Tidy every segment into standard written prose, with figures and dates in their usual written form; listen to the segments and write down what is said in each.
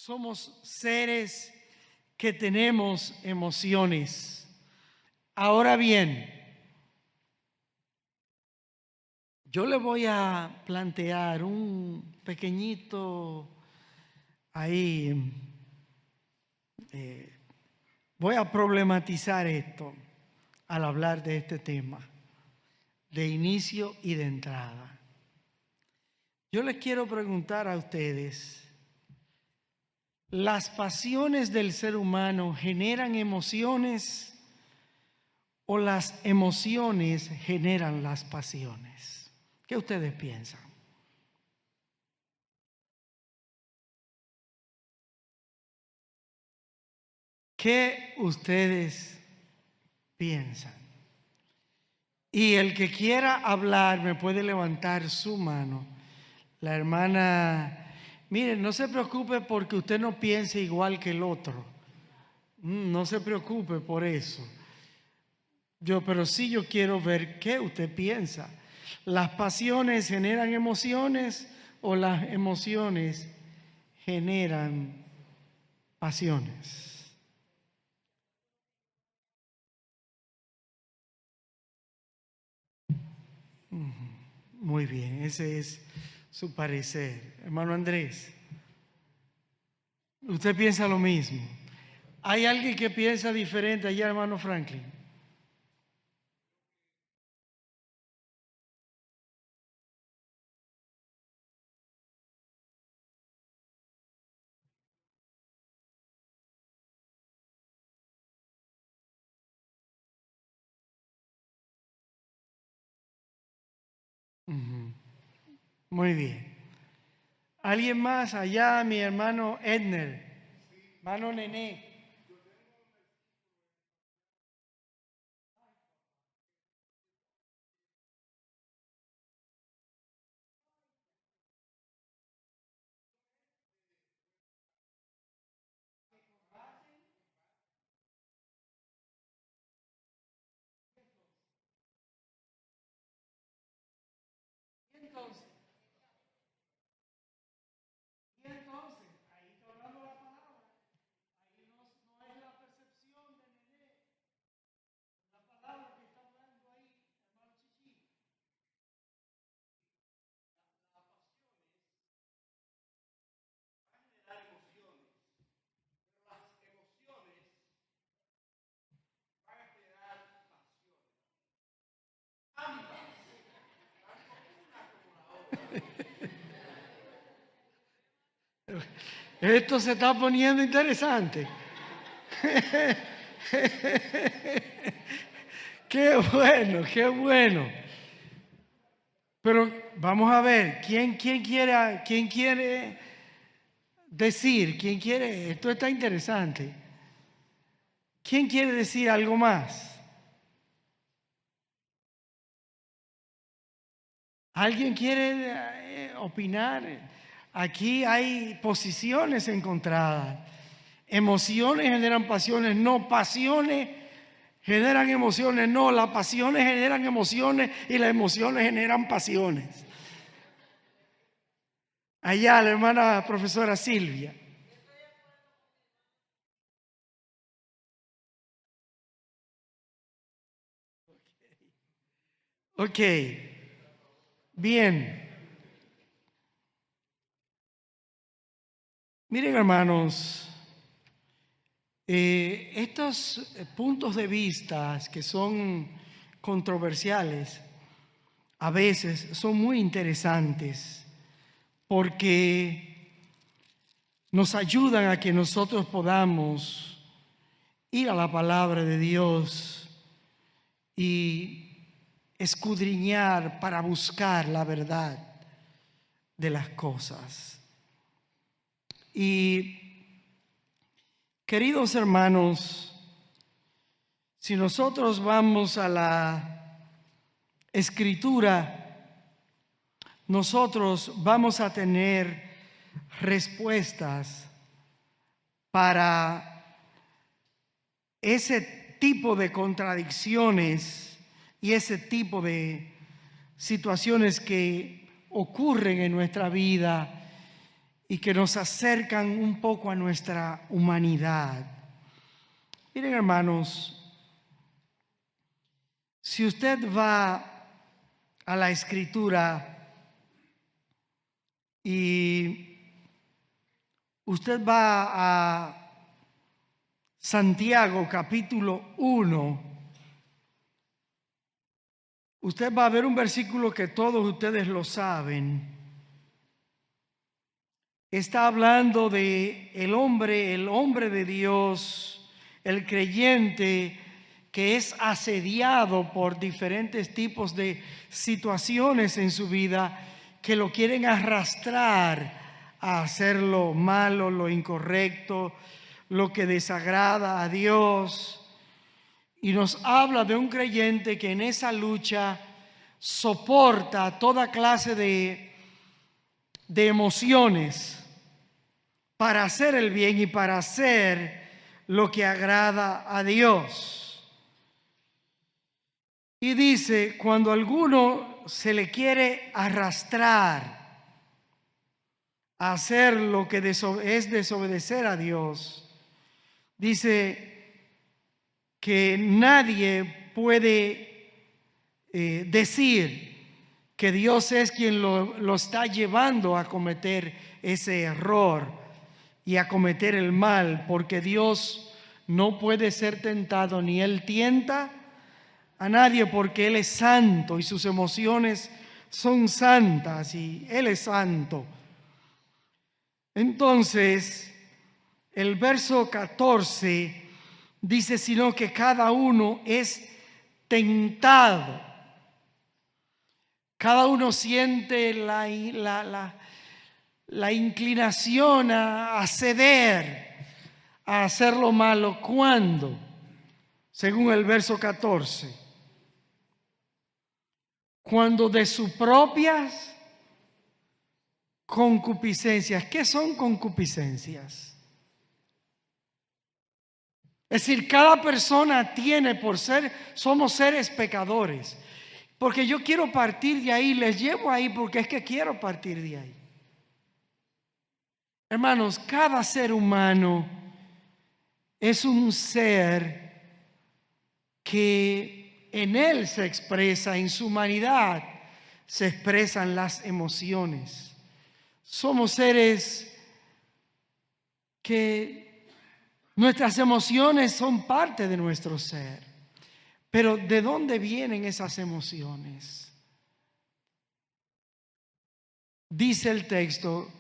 somos seres que tenemos emociones. Ahora bien, yo le voy a plantear un pequeñito ahí, voy a problematizar esto al hablar de este tema, de inicio y de entrada. Yo les quiero preguntar a ustedes, ¿las pasiones del ser humano generan emociones o las emociones generan las pasiones? ¿Qué ustedes piensan? ¿Qué ustedes piensan? Y el que quiera hablar me puede levantar su mano. La hermana, miren, no se preocupe porque usted no piense igual que el otro. No se preocupe por eso. Pero sí yo quiero ver qué usted piensa. ¿Las pasiones generan emociones o las emociones generan pasiones? Muy bien, ese es su parecer. Hermano Andrés, ¿usted piensa lo mismo? ¿Hay alguien que piensa diferente allá, hermano Franklin? Ujú. Muy bien. ¿Alguien más allá, mi hermano Edner? Hermano Nené. Esto se está poniendo interesante. Qué bueno, qué bueno. Pero vamos a ver, quién quiere decir? ¿Quién quiere? Esto está interesante. ¿Quién quiere decir algo más? ¿Alguien quiere opinar? Aquí hay posiciones encontradas. Emociones generan pasiones, no. Pasiones generan emociones, no. Las pasiones generan emociones y las emociones generan pasiones. Allá la hermana profesora Silvia. Ok, bien. Miren, hermanos, estos puntos de vista que son controversiales a veces son muy interesantes porque nos ayudan a que nosotros podamos ir a la palabra de Dios y escudriñar para buscar la verdad de las cosas. Y queridos hermanos, si nosotros vamos a la Escritura, nosotros vamos a tener respuestas para ese tipo de contradicciones y ese tipo de situaciones que ocurren en nuestra vida y que nos acercan un poco a nuestra humanidad. Miren, hermanos, si usted va a la Escritura y usted va a Santiago capítulo 1, usted va a ver un versículo que todos ustedes lo saben. Está hablando de el hombre de Dios, el creyente que es asediado por diferentes tipos de situaciones en su vida que lo quieren arrastrar a hacer lo malo, lo incorrecto, lo que desagrada a Dios. Y nos habla de un creyente que en esa lucha soporta toda clase de emociones para hacer el bien y para hacer lo que agrada a Dios. Y dice, cuando a alguno se le quiere arrastrar a hacer lo que es desobedecer a Dios, dice que nadie puede decir que Dios es quien lo está llevando a cometer ese error y a cometer el mal, porque Dios no puede ser tentado ni Él tienta a nadie, porque Él es santo y sus emociones son santas y Él es santo. Entonces, el verso 14 dice, sino que cada uno es tentado. Cada uno siente la inclinación a ceder, a hacer lo malo. ¿Cuándo? Según el verso 14. Cuando de sus propias concupiscencias. ¿Qué son concupiscencias? Es decir, cada persona tiene somos seres pecadores. Porque yo quiero partir de ahí, les llevo ahí porque es que quiero partir de ahí. Hermanos, cada ser humano es un ser que en él se expresa, en su humanidad se expresan las emociones. Somos seres que nuestras emociones son parte de nuestro ser. Pero ¿de dónde vienen esas emociones? Dice el texto,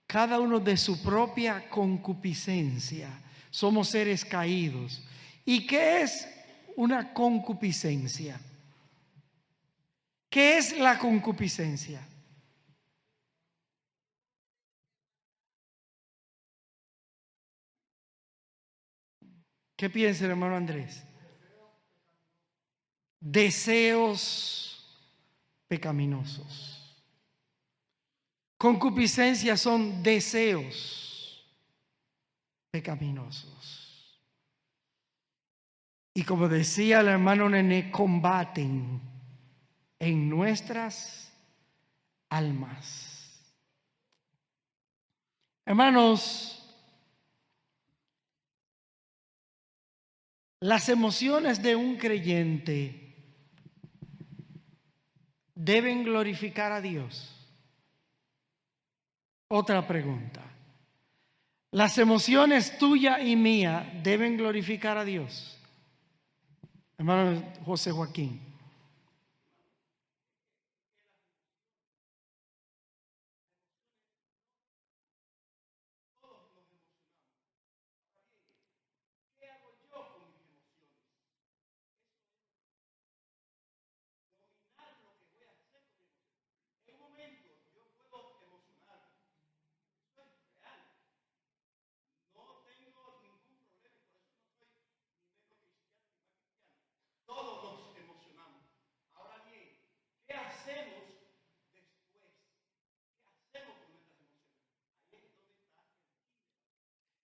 cada uno de su propia concupiscencia. Somos seres caídos. ¿Y qué es una concupiscencia? ¿Qué es la concupiscencia? ¿Qué piensa el hermano Andrés? Deseos pecaminosos. Concupiscencia son deseos pecaminosos. Y como decía el hermano Nené, combaten en nuestras almas. Hermanos, las emociones de un creyente deben glorificar a Dios. Otra pregunta. ¿Las emociones tuya y mía deben glorificar a Dios? Hermano José Joaquín.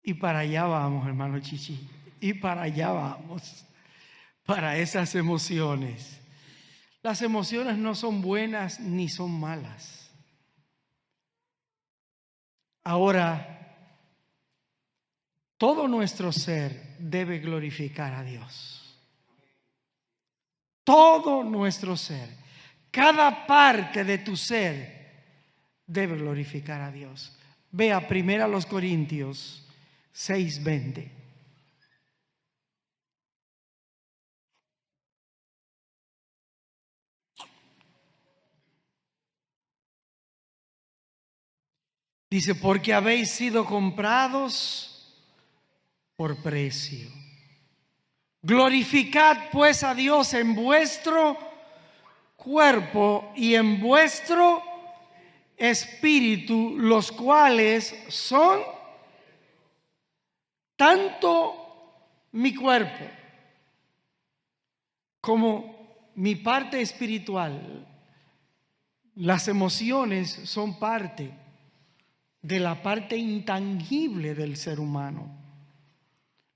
Y para allá vamos, hermano Chichi. Y para allá vamos. Para esas emociones. Las emociones no son buenas ni son malas. Ahora, todo nuestro ser debe glorificar a Dios. Todo nuestro ser, cada parte de tu ser debe glorificar a Dios. Vea 1 Corintios 6:20. Dice, porque habéis sido comprados por precio. Glorificad pues a Dios en vuestro cuerpo y en vuestro espíritu, los cuales son tanto mi cuerpo como mi parte espiritual. Las emociones son parte de la parte intangible del ser humano.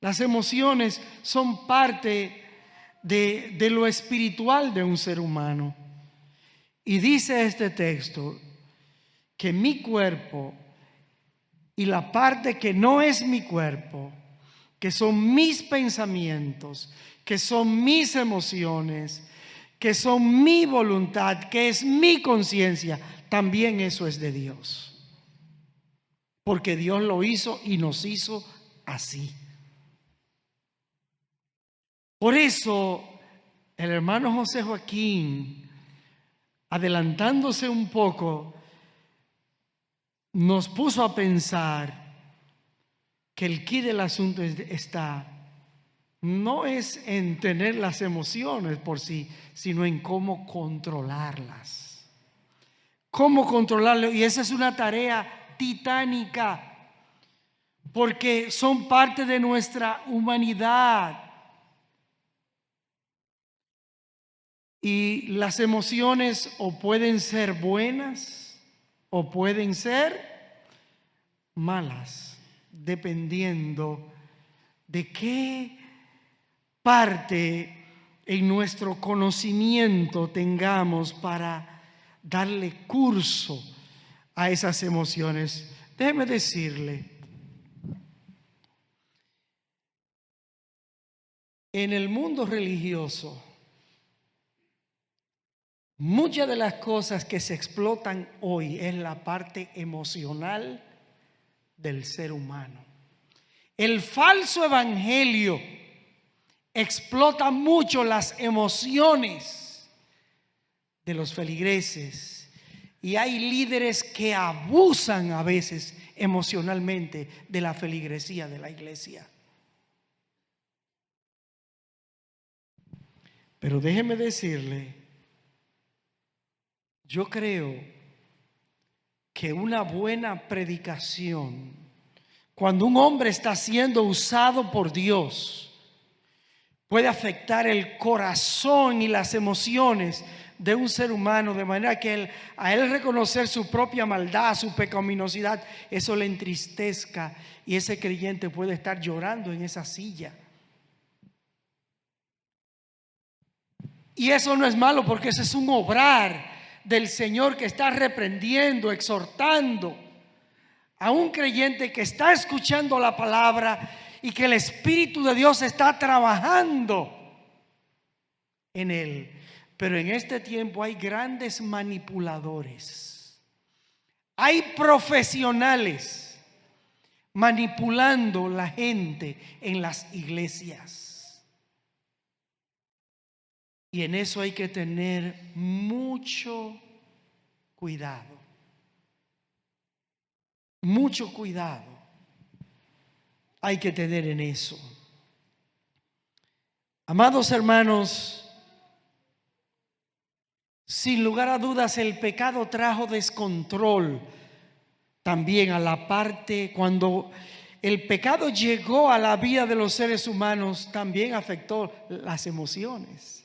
Las emociones son parte de lo espiritual de un ser humano. Y dice este texto que mi cuerpo y la parte que no es mi cuerpo, que son mis pensamientos, que son mis emociones, que son mi voluntad, que es mi conciencia, también eso es de Dios. Porque Dios lo hizo y nos hizo así. Por eso el hermano José Joaquín, adelantándose un poco, nos puso a pensar que el quid del asunto no es en tener las emociones por sí, sino en cómo controlarlas. Cómo controlarlo. Y esa es una tarea titánica, porque son parte de nuestra humanidad. Y las emociones o pueden ser buenas o pueden ser malas, dependiendo de qué parte en nuestro conocimiento tengamos para darle curso a esas emociones. Déjeme decirle, en el mundo religioso, muchas de las cosas que se explotan hoy es la parte emocional del ser humano. El falso evangelio explota mucho las emociones de los feligreses. Y hay líderes que abusan a veces emocionalmente de la feligresía de la iglesia. Pero déjeme decirle, yo creo que una buena predicación, cuando un hombre está siendo usado por Dios, puede afectar el corazón y las emociones de un ser humano, de manera que a él reconocer su propia maldad, su pecaminosidad, eso le entristezca y ese creyente puede estar llorando en esa silla. Y eso no es malo, porque ese es un obrar del Señor que está reprendiendo, exhortando a un creyente que está escuchando la palabra y que el Espíritu de Dios está trabajando en él. Pero en este tiempo hay grandes manipuladores. Hay profesionales manipulando la gente en las iglesias. Y en eso hay que tener mucho cuidado. Mucho cuidado hay que tener en eso. Amados hermanos, sin lugar a dudas el pecado trajo descontrol también a la parte. Cuando el pecado llegó a la vida de los seres humanos, también afectó las emociones,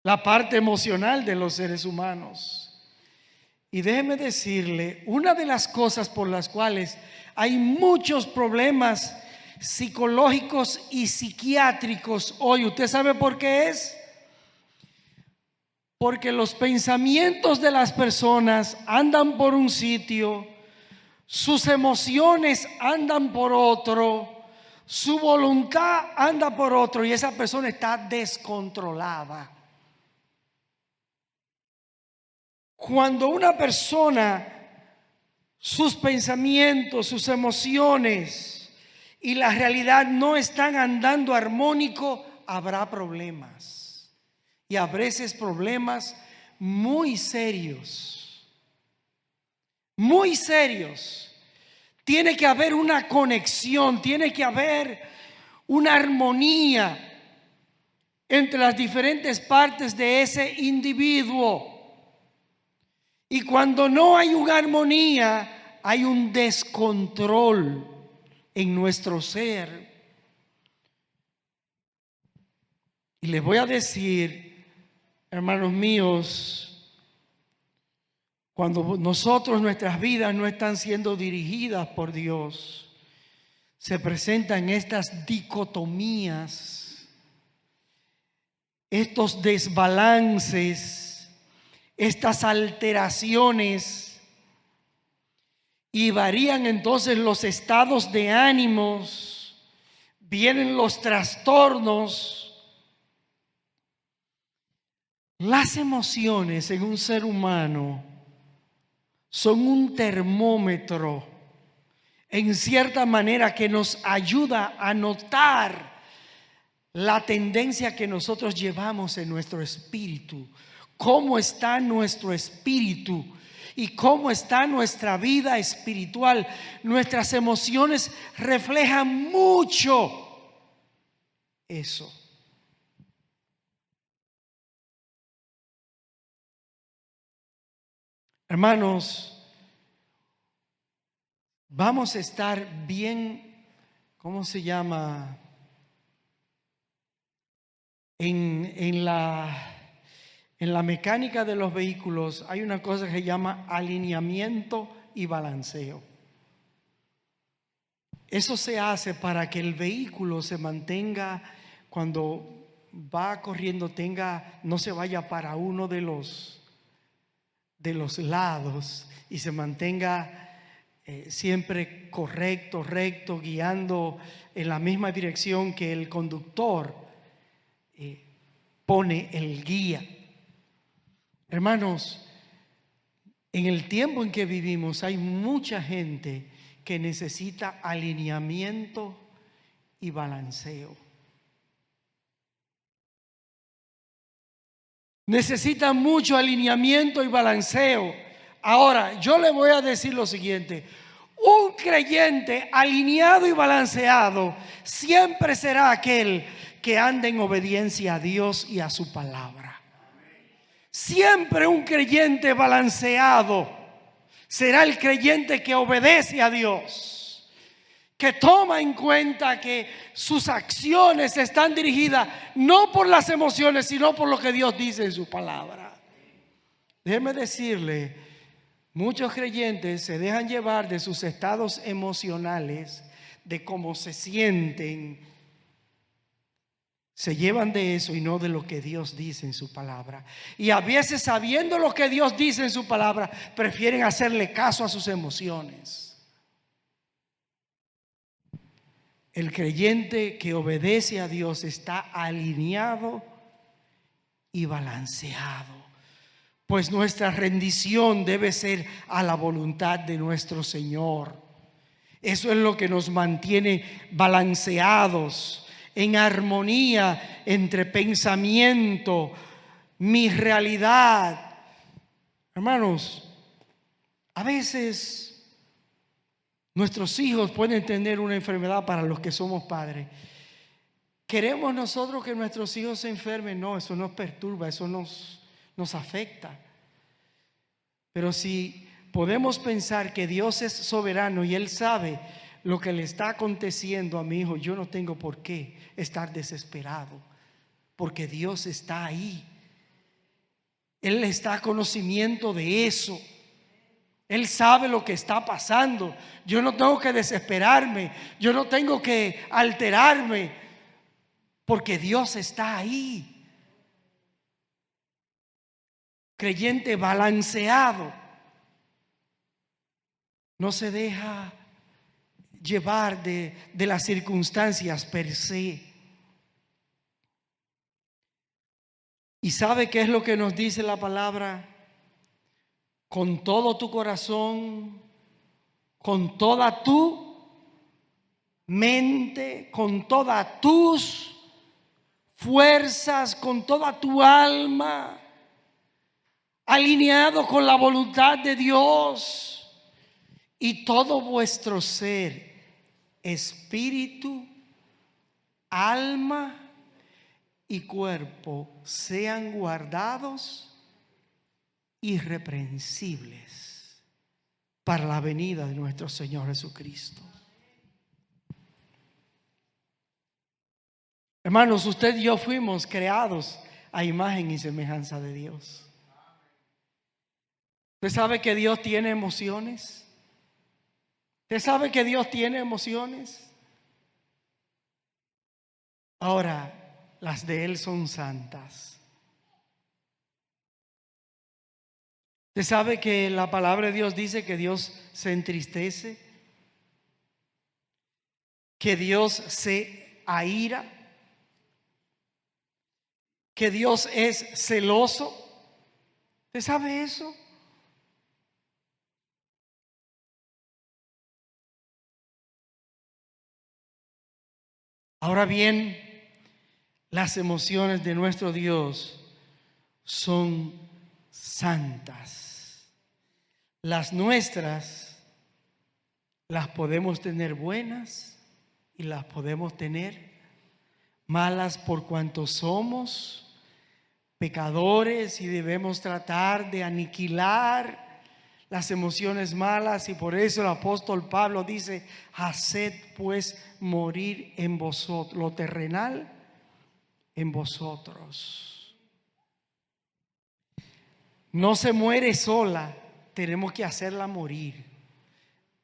la parte emocional de los seres humanos. Y déjeme decirle, una de las cosas por las cuales hay muchos problemas psicológicos y psiquiátricos hoy, ¿usted sabe por qué es? Porque los pensamientos de las personas andan por un sitio, sus emociones andan por otro, su voluntad anda por otro y esa persona está descontrolada. Cuando una persona, sus pensamientos, sus emociones y la realidad no están andando armónico, habrá problemas. Y a veces problemas muy serios. Muy serios. Tiene que haber una conexión, tiene que haber una armonía entre las diferentes partes de ese individuo. Y cuando no hay una armonía, hay un descontrol en nuestro ser. Y les voy a decir, hermanos míos, cuando nuestras vidas no están siendo dirigidas por Dios, se presentan estas dicotomías, estos desbalances, estas alteraciones, y varían entonces los estados de ánimos, vienen los trastornos. Las emociones en un ser humano son un termómetro, en cierta manera, que nos ayuda a notar la tendencia que nosotros llevamos en nuestro espíritu, cómo está nuestro espíritu y cómo está nuestra vida espiritual. Nuestras emociones reflejan mucho eso. Hermanos, vamos a estar bien, ¿cómo se llama? En la mecánica de los vehículos hay una cosa que se llama alineamiento y balanceo. Eso se hace para que el vehículo se mantenga, cuando va corriendo, no se vaya para uno de los lados y se mantenga siempre correcto, recto, guiando en la misma dirección que el conductor pone el guía. Hermanos, en el tiempo en que vivimos hay mucha gente que necesita alineamiento y balanceo. Necesita mucho alineamiento y balanceo. Ahora, yo le voy a decir lo siguiente: un creyente alineado y balanceado siempre será aquel que anda en obediencia a Dios y a su palabra. Siempre un creyente balanceado será el creyente que obedece a Dios, que toma en cuenta que sus acciones están dirigidas no por las emociones, sino por lo que Dios dice en su palabra. Déjeme decirle, muchos creyentes se dejan llevar de sus estados emocionales, de cómo se sienten. Se llevan de eso y no de lo que Dios dice en su palabra. Y a veces, sabiendo lo que Dios dice en su palabra, prefieren hacerle caso a sus emociones. El creyente que obedece a Dios está alineado y balanceado, pues nuestra rendición debe ser a la voluntad de nuestro Señor. Eso es lo que nos mantiene balanceados, en armonía entre pensamiento, mi realidad. Hermanos, a veces nuestros hijos pueden tener una enfermedad. Para los que somos padres, ¿queremos nosotros que nuestros hijos se enfermen? No, eso nos perturba, eso nos afecta. Pero si podemos pensar que Dios es soberano y Él sabe lo que le está aconteciendo a mi hijo, yo no tengo por qué estar desesperado, porque Dios está ahí. Él está a conocimiento de eso. Él sabe lo que está pasando. Yo no tengo que desesperarme, yo no tengo que alterarme, porque Dios está ahí. creyente balanceado, no se deja llevar de las circunstancias per se. ¿Y sabe qué es lo que nos dice la palabra? Con todo tu corazón, con toda tu mente, con todas tus fuerzas, con toda tu alma, alineado con la voluntad de Dios, y todo vuestro ser, espíritu, alma y cuerpo sean guardados irreprensibles para la venida de nuestro Señor Jesucristo. Hermanos, usted y yo fuimos creados a imagen y semejanza de Dios. ¿Usted sabe que Dios tiene emociones? ¿Usted sabe que Dios tiene emociones? Ahora, las de Él son santas. ¿Usted sabe que la palabra de Dios dice que Dios se entristece? ¿Que Dios se aira? ¿Que Dios es celoso? ¿Usted sabe eso? Ahora bien, las emociones de nuestro Dios son santas. Las nuestras las podemos tener buenas y las podemos tener malas por cuanto somos pecadores y debemos tratar de aniquilar las emociones malas, y por eso el apóstol Pablo dice: haced pues morir en vosotros lo terrenal en vosotros. No se muere sola, tenemos que hacerla morir.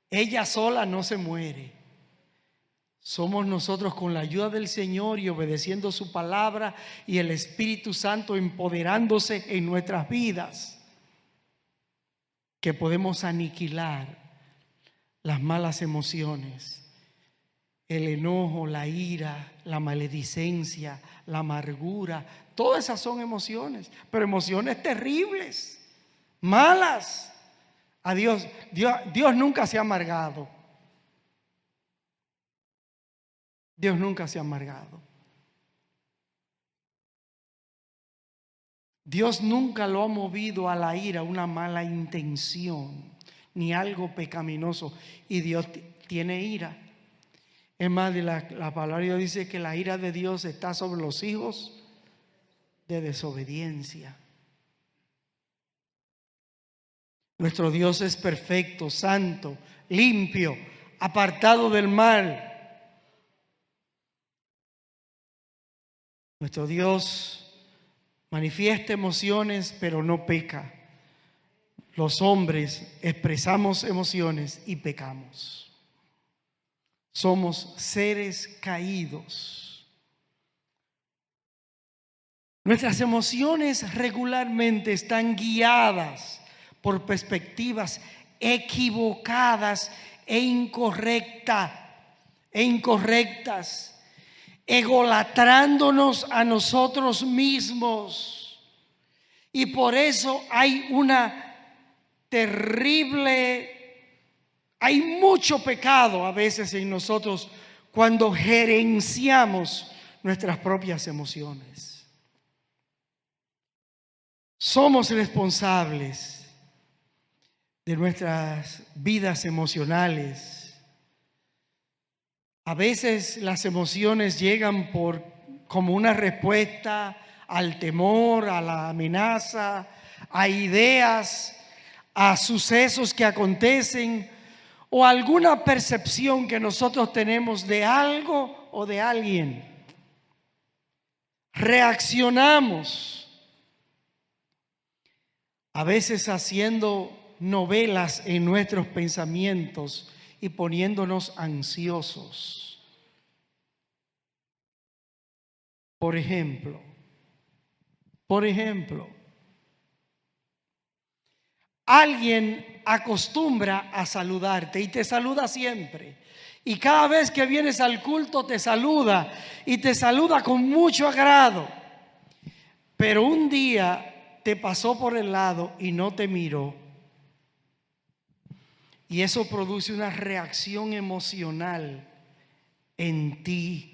Ella sola no se muere. Somos nosotros, con la ayuda del Señor y obedeciendo su palabra y el Espíritu Santo empoderándose en nuestras vidas, que podemos aniquilar las malas emociones, el enojo, la ira, la maledicencia, la amargura. Todas esas son emociones, pero emociones terribles, malas. A Dios nunca se ha amargado. Dios nunca se ha amargado. Dios nunca lo ha movido a la ira, una mala intención, ni algo pecaminoso. Y Dios tiene ira. Es más, la palabra de Dios dice que la ira de Dios está sobre los hijos de desobediencia. Nuestro Dios es perfecto, santo, limpio, apartado del mal. Nuestro Dios manifiesta emociones, pero no peca. Los hombres expresamos emociones y pecamos. Somos seres caídos. Nuestras emociones regularmente están guiadas por perspectivas equivocadas e incorrectas, egolatrándonos a nosotros mismos. Y por eso hay hay mucho pecado a veces en nosotros cuando gerenciamos nuestras propias emociones. Somos responsables de nuestras vidas emocionales. A veces las emociones llegan como una respuesta al temor, a la amenaza, a ideas, a sucesos que acontecen o alguna percepción que nosotros tenemos de algo o de alguien. Reaccionamos, a veces haciendo novelas en nuestros pensamientos y poniéndonos ansiosos. Por ejemplo, alguien acostumbra a saludarte y te saluda siempre. Y cada vez que vienes al culto te saluda y te saluda con mucho agrado. Pero un día te pasó por el lado y no te miró. Y eso produce una reacción emocional en ti.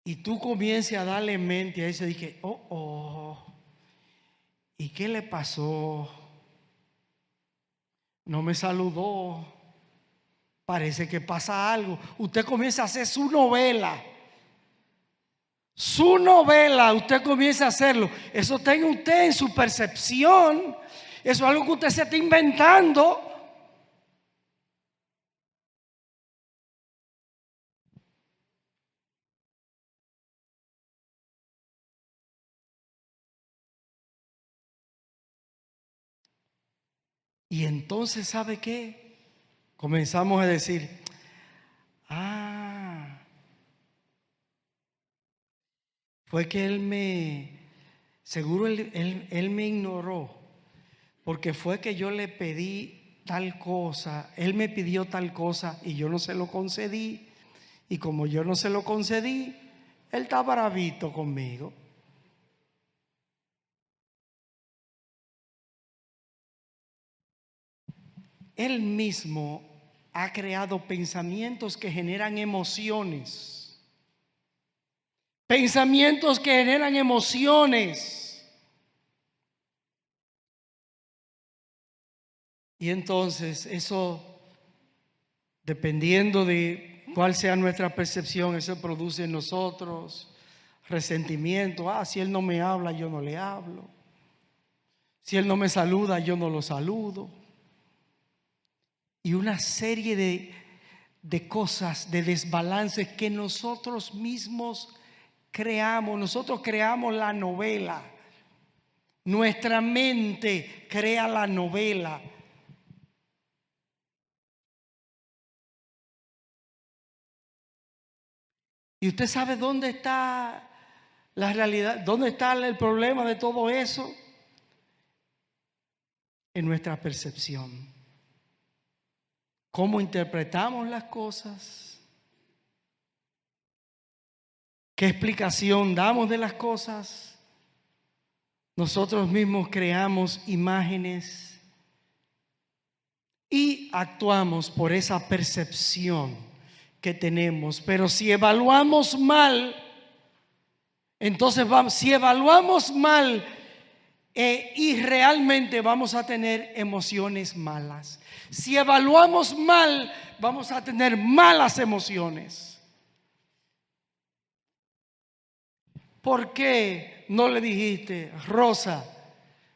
Y tú comienzas a darle mente a eso. Dije, ¿y qué le pasó? No me saludó. Parece que pasa algo. Usted comienza a hacer su novela. Su novela, usted comienza a hacerlo. Eso tenga usted en su percepción. Eso es algo que usted se está inventando. Y entonces, ¿sabe qué? Comenzamos a decir, fue que seguro él me ignoró, porque fue que yo le pedí tal cosa, él me pidió tal cosa y yo no se lo concedí. Y como yo no se lo concedí, él está bravito conmigo. Él mismo ha creado pensamientos que generan emociones. Pensamientos que generan emociones. Y entonces eso, dependiendo de cuál sea nuestra percepción, eso produce en nosotros resentimiento. Si él no me habla, yo no le hablo. Si él no me saluda, yo no lo saludo. Y una serie de cosas, de desbalances que nosotros mismos creamos. Nosotros creamos la novela. Nuestra mente crea la novela. ¿Y usted sabe dónde está la realidad? ¿Dónde está el problema de todo eso? En nuestra percepción. ¿Cómo interpretamos las cosas? ¿Qué explicación damos de las cosas? Nosotros mismos creamos imágenes y actuamos por esa percepción que tenemos. Pero si evaluamos mal, entonces si evaluamos mal y realmente vamos a tener emociones malas. Si evaluamos mal, vamos a tener malas emociones. ¿Por qué no le dijiste, Rosa,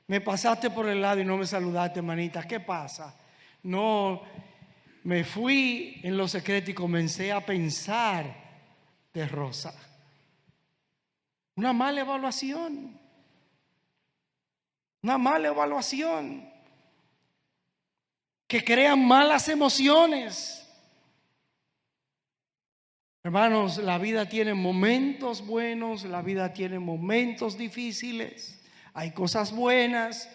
me pasaste por el lado y no me saludaste, hermanita? ¿Qué pasa? No, me fui en lo secreto y comencé a pensar de Rosa. Una mala evaluación. Una mala evaluación que crea malas emociones. Hermanos, la vida tiene momentos buenos, la vida tiene momentos difíciles. Hay cosas buenas,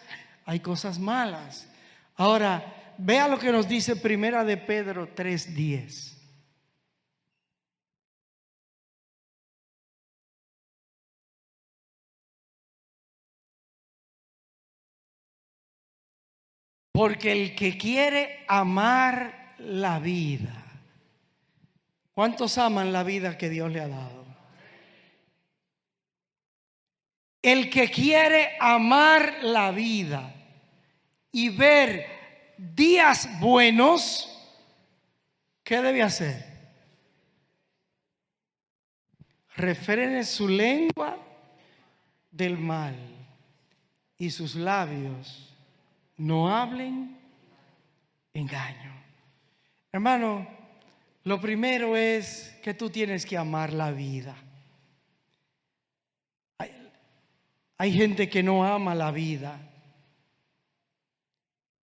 hay cosas malas. Ahora, vea lo que nos dice Primera de Pedro 3:10. Porque el que quiere amar la vida. ¿Cuántos aman la vida que Dios le ha dado? El que quiere amar la vida y ver días buenos, ¿qué debe hacer? Refrene su lengua del mal y sus labios no hablen engaño. Hermano, lo primero es que tú tienes que amar la vida. Hay gente que no ama la vida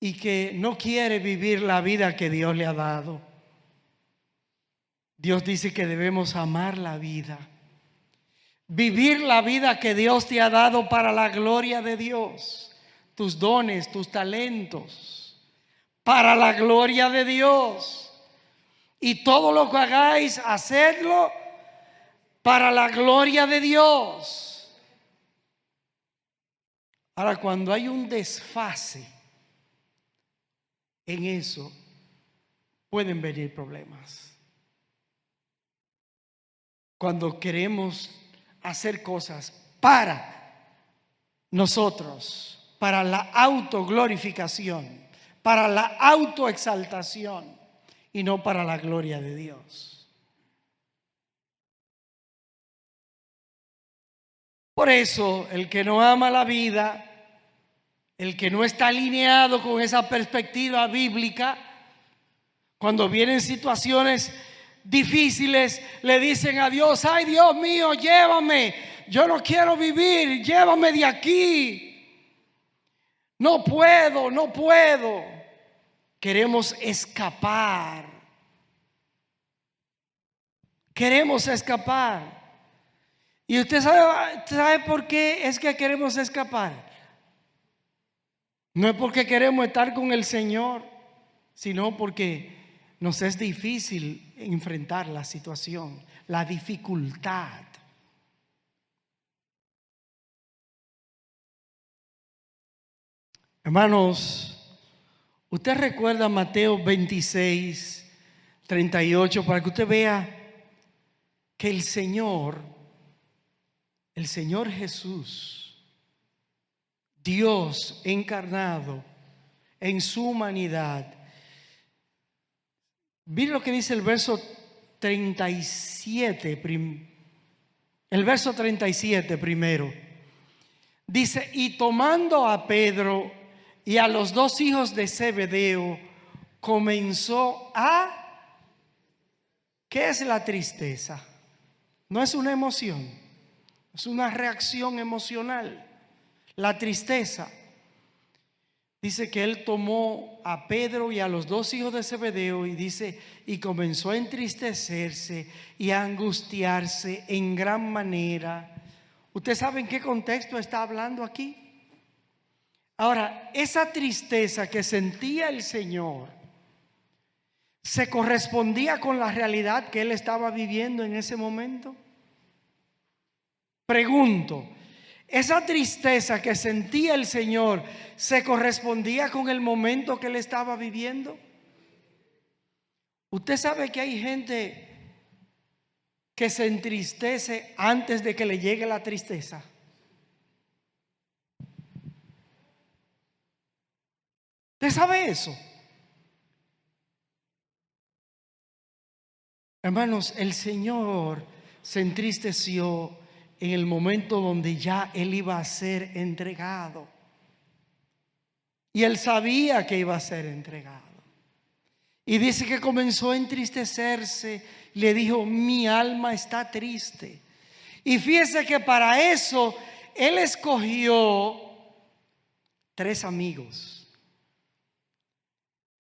y que no quiere vivir la vida que Dios le ha dado. Dios dice que debemos amar la vida, vivir la vida que Dios te ha dado para la gloria de Dios. tus dones, tus talentos, para la gloria de Dios. Y todo lo que hagáis, hacedlo para la gloria de Dios. Ahora, cuando hay un desfase en eso, pueden venir problemas. Cuando queremos hacer cosas para nosotros, para la autoglorificación, para la autoexaltación y no para la gloria de Dios. Por eso, el que no ama la vida, el que no está alineado con esa perspectiva bíblica, cuando vienen situaciones difíciles, le dicen a Dios: ay, Dios mío, llévame, yo no quiero vivir, llévame de aquí, no puedo, no puedo. Queremos escapar, queremos escapar. ¿Y usted sabe por qué es que queremos escapar? No es porque queremos estar con el Señor, sino porque nos es difícil enfrentar la situación, la dificultad. Hermanos, usted recuerda Mateo 26, 38, para que usted vea que el Señor Jesús, Dios encarnado en su humanidad. Mire lo que dice el verso 37, el verso 37 primero. Dice: y tomando a Pedro y a los dos hijos de Zebedeo, comenzó a... ¿Qué es la tristeza? No es una emoción, es una reacción emocional. La tristeza. Dice que él tomó a Pedro y a los dos hijos de Zebedeo y dice, y comenzó a entristecerse y a angustiarse en gran manera. ¿Usted sabe en qué contexto está hablando aquí? Ahora, esa tristeza que sentía el Señor se correspondía con la realidad que él estaba viviendo en ese momento. Pregunto, ¿esa tristeza que sentía el Señor se correspondía con el momento que él estaba viviendo? Usted sabe que hay gente que se entristece antes de que le llegue la tristeza. ¿Usted sabe eso? Hermanos, el Señor se entristeció en el momento donde ya él iba a ser entregado. Y él sabía que iba a ser entregado. Y dice que comenzó a entristecerse. Le dijo: mi alma está triste. Y fíjese que para eso él escogió 3 amigos.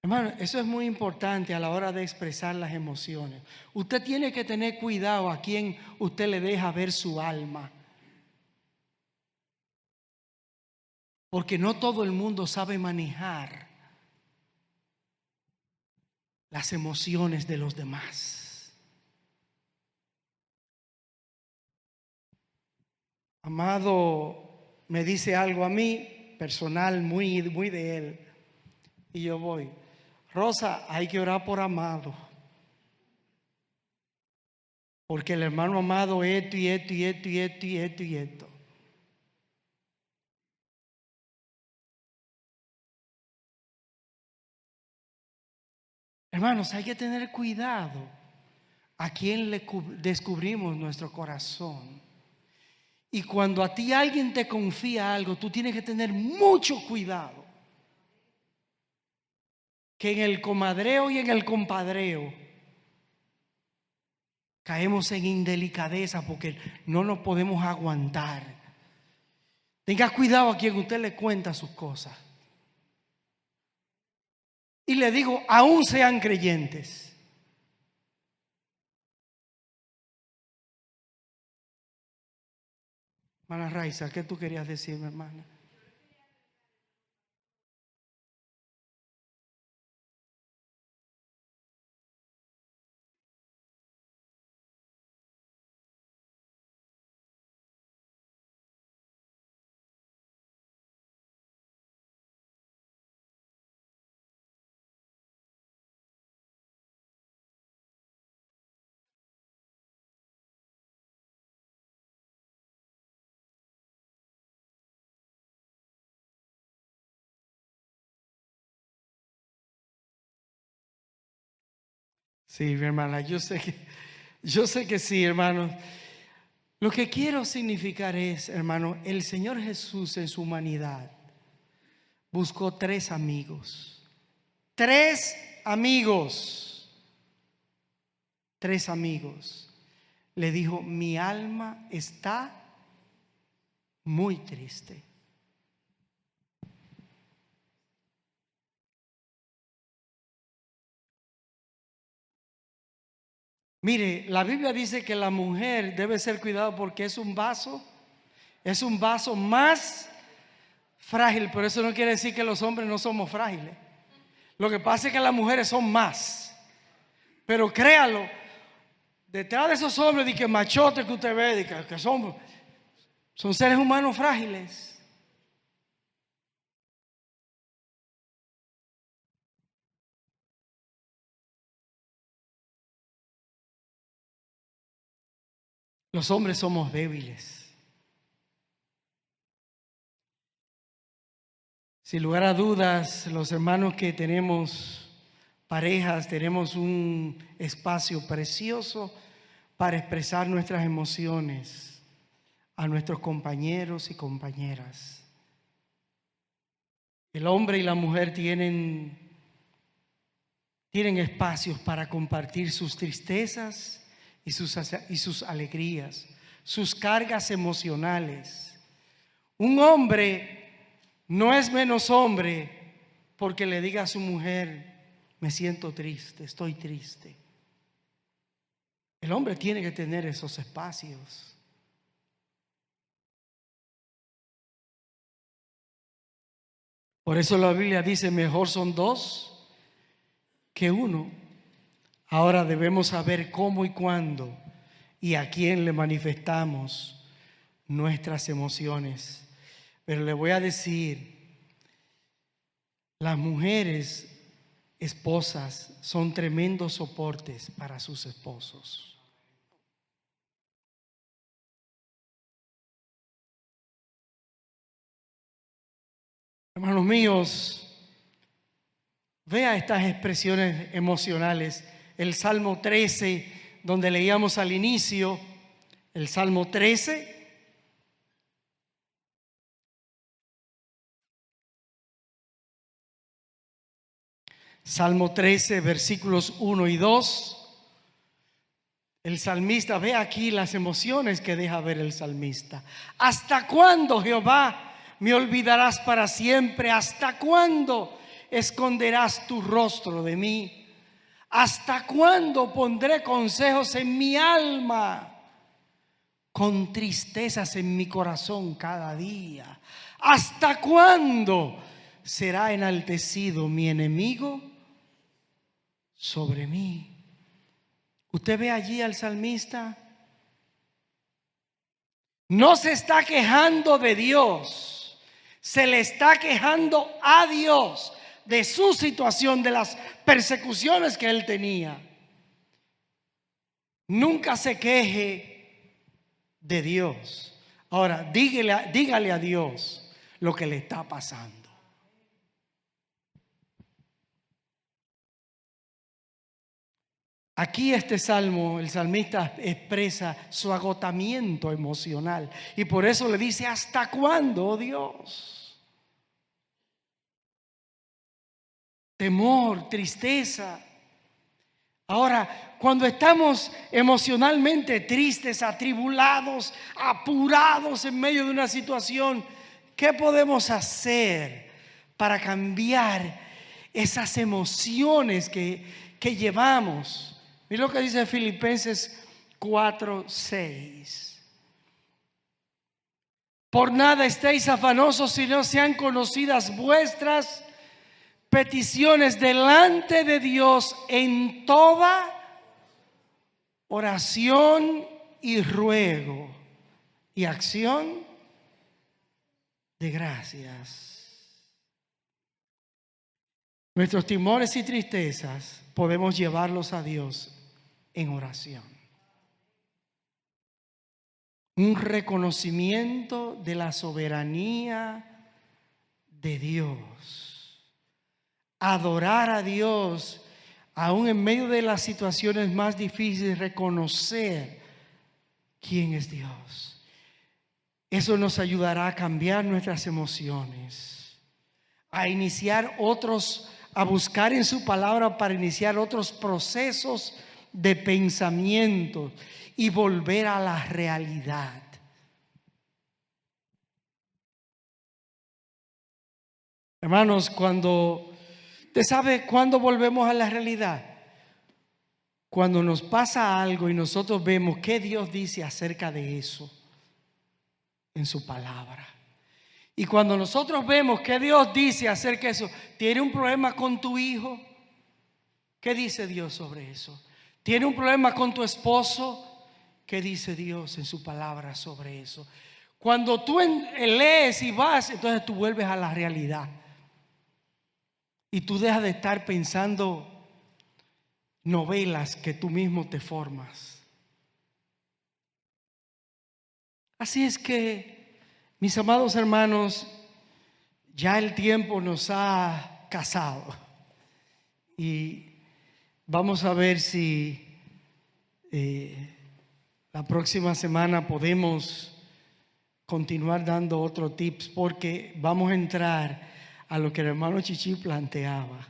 Hermano, eso es muy importante a la hora de expresar las emociones. Usted tiene que tener cuidado a quién usted le deja ver su alma. Porque no todo el mundo sabe manejar las emociones de los demás. Amado me dice algo a mí, personal, muy de él. Y yo voy: Rosa, hay que orar por Amado. Porque el hermano Amado esto y esto y esto y esto y esto y esto. Hermanos, hay que tener cuidado a quién le descubrimos nuestro corazón. Y cuando a ti alguien te confía algo, tú tienes que tener mucho cuidado. Que en el comadreo y en el compadreo caemos en indelicadeza porque no nos podemos aguantar. Tenga cuidado a quien usted le cuenta sus cosas. Y le digo, aún sean creyentes. Hermana Raiza, ¿qué tú querías decirme, hermana? Sí, mi hermana, yo sé que sí, hermano. Lo que quiero significar es, hermano, el Señor Jesús en su humanidad buscó 3 amigos. 3 amigos. 3 amigos. Le dijo, mi alma está muy triste. Mire, la Biblia dice que la mujer debe ser cuidada porque es un vaso más frágil, pero eso no quiere decir que los hombres no somos frágiles. Lo que pasa es que las mujeres son más. Pero créalo, detrás de esos hombres de que machotes que usted ve, de que son seres humanos frágiles. Los hombres somos débiles. Sin lugar a dudas, los hermanos que tenemos parejas, tenemos un espacio precioso para expresar nuestras emociones a nuestros compañeros y compañeras. El hombre y la mujer tienen espacios para compartir sus tristezas y sus alegrías, sus cargas emocionales. Un hombre no es menos hombre porque le diga a su mujer, me siento triste, estoy triste. El hombre tiene que tener esos espacios. Por eso la Biblia dice, mejor son 2 que 1. Ahora debemos saber cómo y cuándo y a quién le manifestamos nuestras emociones. Pero le voy a decir, las mujeres esposas son tremendos soportes para sus esposos. Hermanos míos, vea estas expresiones emocionales. El Salmo 13, donde leíamos al inicio, el Salmo 13. Salmo 13, versículos 1 y 2. El salmista, ve aquí las emociones que deja ver el salmista. ¿Hasta cuándo, Jehová, me olvidarás para siempre? ¿Hasta cuándo esconderás tu rostro de mí? ¿Hasta cuándo pondré consejos en mi alma, con tristezas en mi corazón cada día? ¿Hasta cuándo será enaltecido mi enemigo sobre mí? Usted ve allí al salmista, no se está quejando de Dios, se le está quejando a Dios de su situación, de las persecuciones que él tenía. Nunca se queje de Dios. Ahora, dígale a Dios lo que le está pasando. Aquí este salmo, el salmista expresa su agotamiento emocional y por eso le dice, ¿hasta cuándo, oh Dios? Temor, tristeza. Ahora, cuando estamos emocionalmente tristes, atribulados, apurados en medio de una situación, ¿qué podemos hacer para cambiar esas emociones que llevamos? Mira lo que dice Filipenses 4:6. Por nada estéis afanosos si no sean conocidas vuestras peticiones delante de Dios en toda oración y ruego y acción de gracias. Nuestros temores y tristezas podemos llevarlos a Dios en oración. Un reconocimiento de la soberanía de Dios. Adorar a Dios aún en medio de las situaciones más difíciles, reconocer quién es Dios. Eso nos ayudará a cambiar nuestras emociones, a iniciar otros, a buscar en su palabra para iniciar otros procesos de pensamiento y volver a la realidad. Hermanos, ¿usted sabe cuándo volvemos a la realidad? Cuando nos pasa algo y nosotros vemos qué Dios dice acerca de eso en su palabra. Y cuando nosotros vemos qué Dios dice acerca de eso, ¿tiene un problema con tu hijo? ¿Qué dice Dios sobre eso? ¿Tiene un problema con tu esposo? ¿Qué dice Dios en su palabra sobre eso? Cuando tú lees y vas, entonces tú vuelves a la realidad. Y tú dejas de estar pensando novelas que tú mismo te formas. Así es que, mis amados hermanos, ya el tiempo nos ha casado. Y vamos a ver si la próxima semana podemos continuar dando otros tips, porque vamos a entrar a lo que el hermano Chichi planteaba: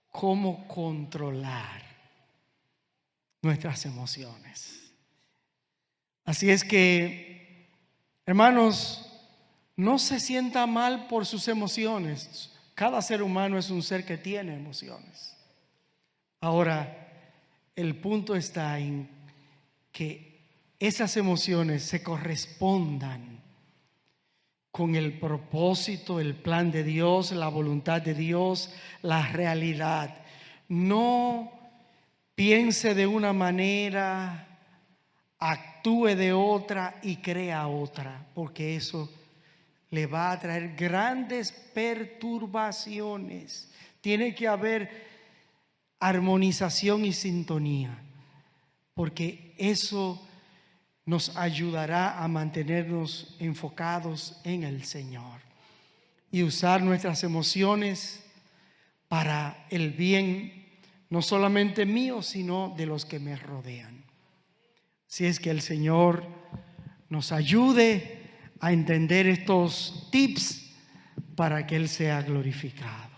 cómo controlar nuestras emociones. Así es que, hermanos, no se sienta mal por sus emociones. Cada ser humano es un ser que tiene emociones. Ahora, el punto está en que esas emociones se correspondan con el propósito, el plan de Dios, la voluntad de Dios, la realidad. No piense de una manera, actúe de otra y crea otra, porque eso le va a traer grandes perturbaciones. Tiene que haber armonización y sintonía, porque eso nos ayudará a mantenernos enfocados en el Señor y usar nuestras emociones para el bien, no solamente mío, sino de los que me rodean. Si es que el Señor nos ayude a entender estos tips para que Él sea glorificado.